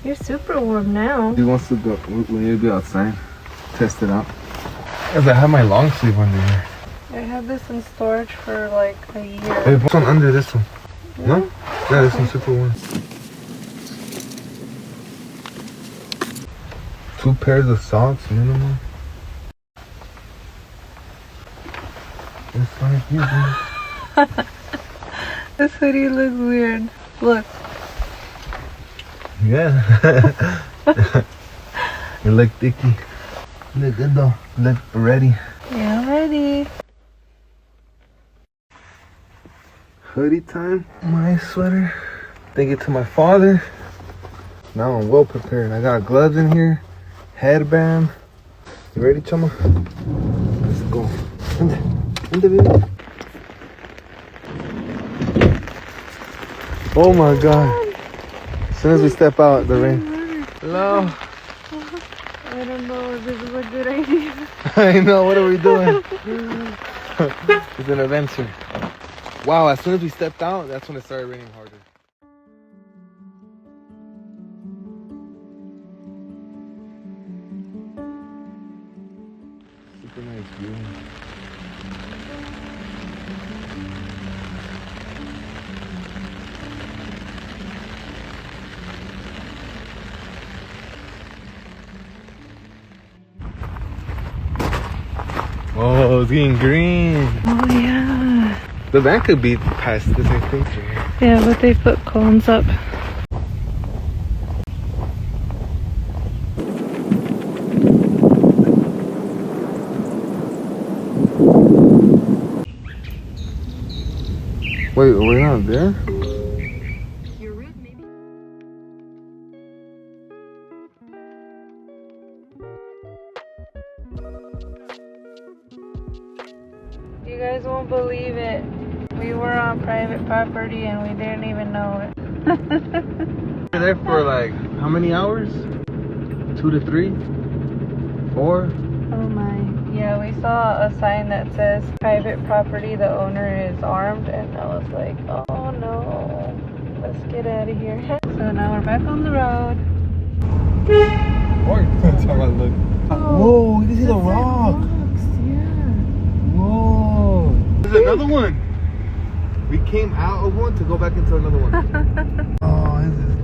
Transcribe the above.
You're super warm now. He wants to go. We need to be outside. Test it out. Cause I have my long sleeve under here. I had this in storage for like a year. Wait, put one under this one. Yeah? No? Yeah, this one's super warm. 2 pairs of socks minimum. It's like you, dude. This hoodie looks weird. Look. Yeah. You look thicky. Look good though. Look ready. Yeah, I'm ready. Hoodie time. My sweater. Thank you to my father. Now I'm well prepared. I got gloves in here. Headband. You ready, Chama? Let's go. In the baby. Oh my God. As soon as we step out, the rain. Hello. I don't know if this is a good idea. I know, what are we doing? It's an adventure. Wow, as soon as we stepped out, that's when it started raining harder. Super nice view. Oh, it's getting green. Oh yeah. The van could be past this, I think. Yeah, but they put cones up. Wait, we're not there? You guys won't believe it. We were on private property and we didn't even know it. We were there for like, how many hours? 2 to 3? 4? Oh my. Yeah, we saw a sign that says private property, the owner is armed, and I was like, oh no, let's get out of here. So now we're back on the road. That's how I look. Whoa, you can see the rock. Whoa. There's another one. We came out of one to go back into another one. Oh, this is